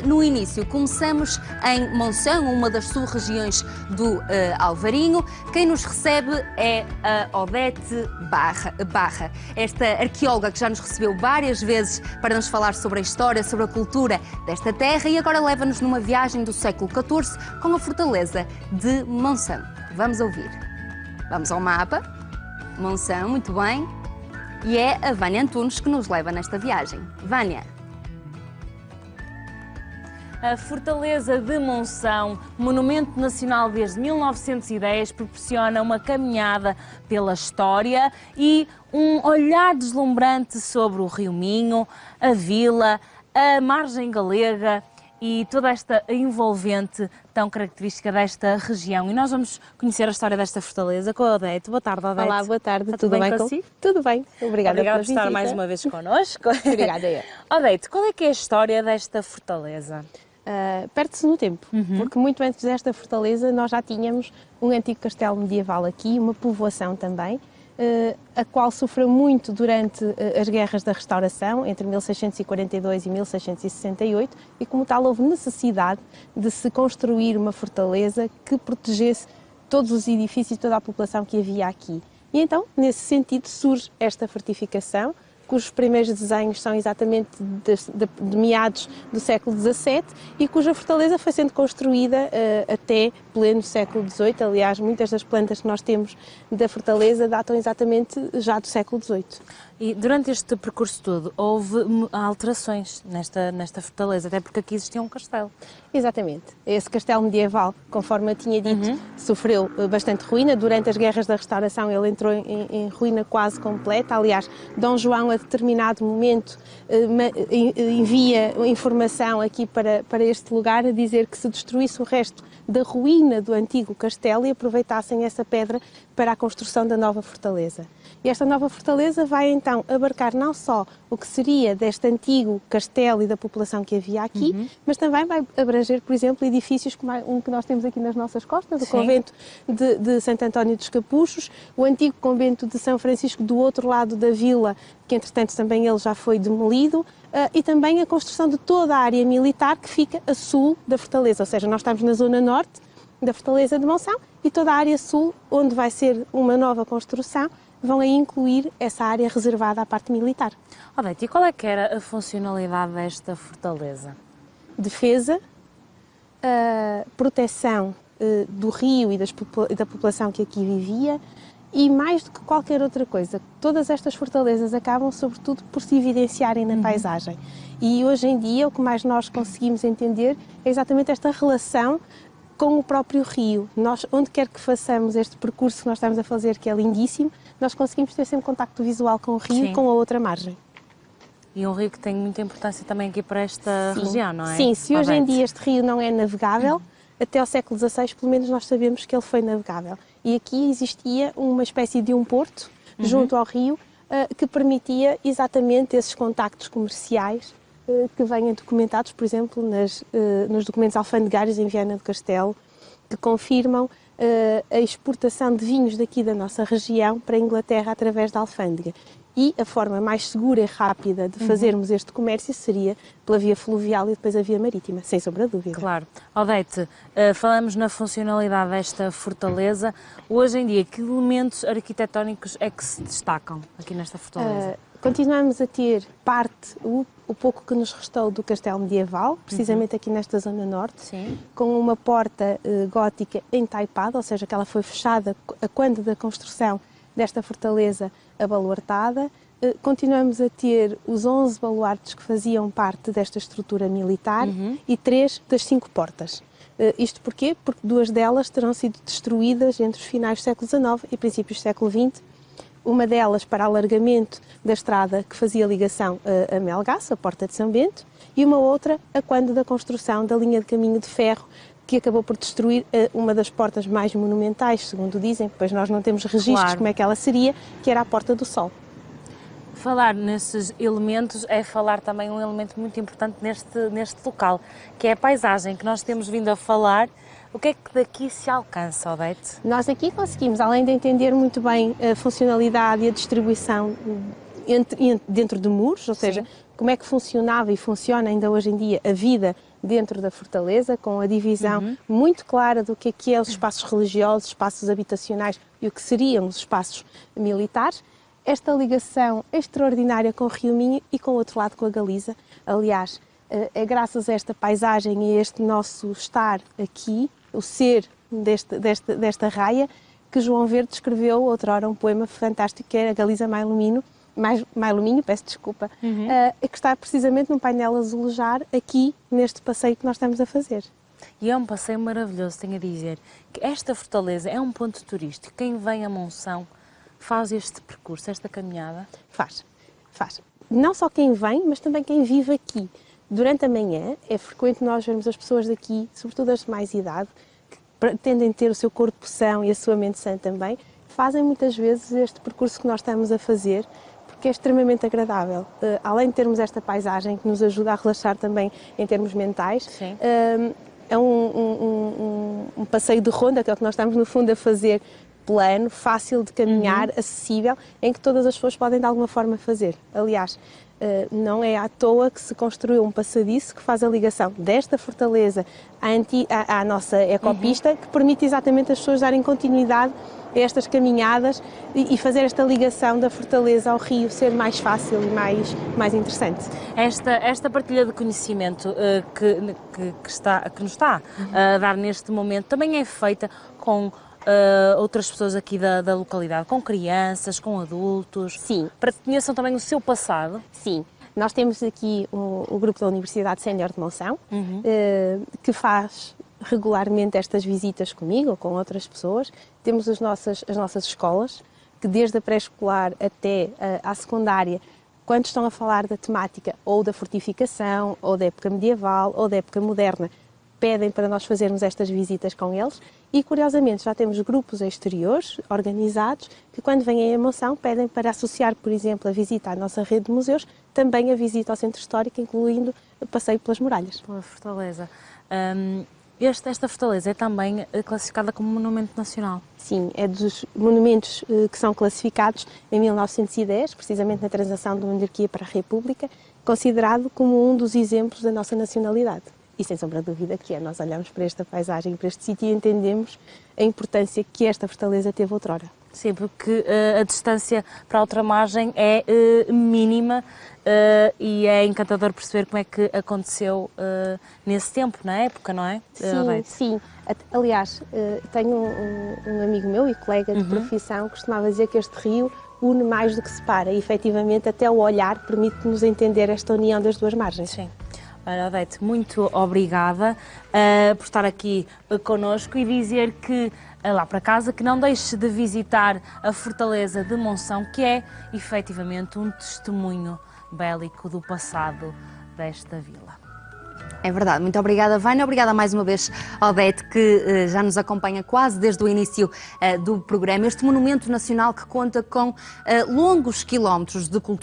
No início, começamos em Monção, uma das sub-regiões do Alvarinho. Quem nos recebe é a Odete Barra, esta arqueóloga que já nos recebeu várias vezes para nos falar sobre a história, sobre a cultura desta terra e agora leva-nos numa viagem do século XIV com a fortaleza de Monção. Vamos ouvir. Vamos ao mapa. Monção, muito bem. E é a Vânia Antunes que nos leva nesta viagem. Vânia. A Fortaleza de Monção, monumento nacional desde 1910, proporciona uma caminhada pela história e um olhar deslumbrante sobre o Rio Minho, a vila, a margem galega e toda esta envolvente tão característica desta região. E nós vamos conhecer a história desta fortaleza com a Odete. Boa tarde, Odete. Olá, boa tarde. Está tudo bem consigo? Tudo bem. Obrigada por estar visita. mais uma vez connosco. Obrigada. Odete, qual é que é a história desta fortaleza? Perde-se no tempo, porque muito antes desta fortaleza nós já tínhamos um antigo castelo medieval aqui, uma povoação também, a qual sofreu muito durante as guerras da restauração, entre 1642 e 1668, e como tal houve necessidade de se construir uma fortaleza que protegesse todos os edifícios e toda a população que havia aqui. E então, nesse sentido, surge esta fortificação, cujos primeiros desenhos são exatamente de meados do século XVII e cuja fortaleza foi sendo construída até pleno século XVIII. Aliás, muitas das plantas que nós temos da fortaleza datam exatamente já do século XVIII. E durante este percurso todo houve alterações nesta fortaleza, até porque aqui existia um castelo. Exatamente. Esse castelo medieval, conforme eu tinha dito, sofreu bastante ruína. Durante as guerras da restauração ele entrou em ruína quase completa. Aliás, Dom João a determinado momento envia informação aqui para este lugar a dizer que se destruísse o resto da ruína do antigo castelo e aproveitassem essa pedra para a construção da nova fortaleza. E esta nova fortaleza vai então abarcar não só o que seria deste antigo castelo e da população que havia aqui, mas também vai abranger, por exemplo, edifícios como um que nós temos aqui nas nossas costas, o convento de Santo António dos Capuchos, o antigo convento de São Francisco do outro lado da vila, que entretanto também ele já foi demolido, e também a construção de toda a área militar que fica a sul da fortaleza, ou seja, nós estamos na zona norte da fortaleza de Monção e toda a área sul, onde vai ser uma nova construção, vão aí incluir essa área reservada à parte militar. Odete, e qual é que era a funcionalidade desta fortaleza? Defesa, proteção do rio e da população que aqui vivia e mais do que qualquer outra coisa, todas estas fortalezas acabam sobretudo por se evidenciarem na paisagem. E hoje em dia o que mais nós conseguimos entender é exatamente esta relação com o próprio rio. Nós, onde quer que façamos este percurso que nós estamos a fazer, que é lindíssimo, nós conseguimos ter sempre contacto visual com o rio e com a outra margem. E um rio que tem muita importância também aqui para esta região, não é? Sim, se hoje em dia este rio não é navegável, até ao século XVI, pelo menos nós sabemos que ele foi navegável. E aqui existia uma espécie de um porto, junto ao rio, que permitia exatamente esses contactos comerciais que venham documentados, por exemplo, nos documentos alfandegários em Viana do Castelo, que confirmam a exportação de vinhos daqui da nossa região para a Inglaterra através da alfândega. E a forma mais segura e rápida de fazermos este comércio seria pela via fluvial e depois a via marítima, sem sombra de dúvida. Claro. Odete, falamos na funcionalidade desta fortaleza. Hoje em dia, que elementos arquitetónicos é que se destacam aqui nesta fortaleza? Continuamos a ter parte, o pouco que nos restou do castelo medieval, precisamente aqui nesta zona norte, com uma porta gótica entaipada, ou seja, que ela foi fechada a quando da construção desta fortaleza abaluartada. Continuamos a ter os 11 baluartes que faziam parte desta estrutura militar e 3 das 5 portas. Isto porquê? Porque 2 delas terão sido destruídas entre os finais do século XIX e princípios do século XX. Uma delas para alargamento da estrada que fazia ligação a Melgaço, a Porta de São Bento, e uma outra a quando da construção da linha de caminho de ferro, que acabou por destruir uma das portas mais monumentais, segundo dizem, pois nós não temos registros como é que ela seria, que era a Porta do Sol. Falar nesses elementos é falar também um elemento muito importante neste local, que é a paisagem que nós temos vindo a falar. O que é que daqui se alcança, Odete? Nós aqui conseguimos, além de entender muito bem a funcionalidade e a distribuição dentro de muros, ou seja, como é que funcionava e funciona ainda hoje em dia a vida dentro da fortaleza, com a divisão muito clara do que é os espaços religiosos, espaços habitacionais e o que seriam os espaços militares. Esta ligação extraordinária com o Rio Minho e com o outro lado com a Galiza. Aliás, é graças a esta paisagem e a este nosso estar aqui, o ser desta raia, que João Verde escreveu outrora um poema fantástico que é a Galiza Mailuminho, peço desculpa, que está precisamente num painel azulejar aqui neste passeio que nós estamos a fazer. E é um passeio maravilhoso, tenho a dizer, que esta fortaleza é um ponto turístico. Quem vem a Monção faz este percurso, esta caminhada? Faz. Não só quem vem, mas também quem vive aqui. Durante a manhã é frequente nós vermos as pessoas daqui, sobretudo as de mais idade, que pretendem ter o seu corpo são e a sua mente sã também, fazem muitas vezes este percurso que nós estamos a fazer, porque é extremamente agradável. Além de termos esta paisagem que nos ajuda a relaxar também em termos mentais, é um passeio de ronda, que é o que nós estamos no fundo a fazer, plano, fácil de caminhar, acessível, em que todas as pessoas podem de alguma forma fazer. Aliás, não é à toa que se construiu um passadiço que faz a ligação desta fortaleza à nossa ecopista, que permite exatamente as pessoas darem continuidade a estas caminhadas e fazer esta ligação da fortaleza ao rio ser mais fácil e mais interessante. Esta partilha de conhecimento que nos está a dar neste momento também é feita com outras pessoas aqui da localidade, com crianças, com adultos? Sim. Para que conheçam também o seu passado? Sim. Nós temos aqui o grupo da Universidade Sénior de Monção, que faz regularmente estas visitas comigo ou com outras pessoas. Temos as nossas escolas, que desde a pré-escolar até à secundária, quando estão a falar da temática ou da fortificação, ou da época medieval, ou da época moderna, pedem para nós fazermos estas visitas com eles e, curiosamente, já temos grupos exteriores organizados que, quando vêm a Monção, pedem para associar, por exemplo, a visita à nossa rede de museus, também a visita ao centro histórico, incluindo o passeio pelas muralhas. Pela fortaleza. Esta fortaleza é também classificada como monumento nacional? Sim, é dos monumentos que são classificados em 1910, precisamente na transição da monarquia para a República, considerado como um dos exemplos da nossa nacionalidade. E sem sombra de dúvida que é, nós olhamos para esta paisagem, para este sítio e entendemos a importância que esta fortaleza teve outrora. Sim, porque a distância para a outra margem é mínima e é encantador perceber como é que aconteceu nesse tempo, na época, não é? Sim. Aliás, tenho um amigo meu e colega de profissão que costumava dizer que este rio une mais do que separa e, efetivamente, até o olhar permite-nos entender esta união das duas margens. Sim. Olha, Odete, muito obrigada por estar aqui connosco e dizer que, lá para casa, que não deixe de visitar a Fortaleza de Monção, que é, efetivamente, um testemunho bélico do passado desta vila. É verdade, muito obrigada, Vânia. Obrigada mais uma vez, Odete, que já nos acompanha quase desde o início do programa. Este monumento nacional que conta com longos quilómetros de cultura.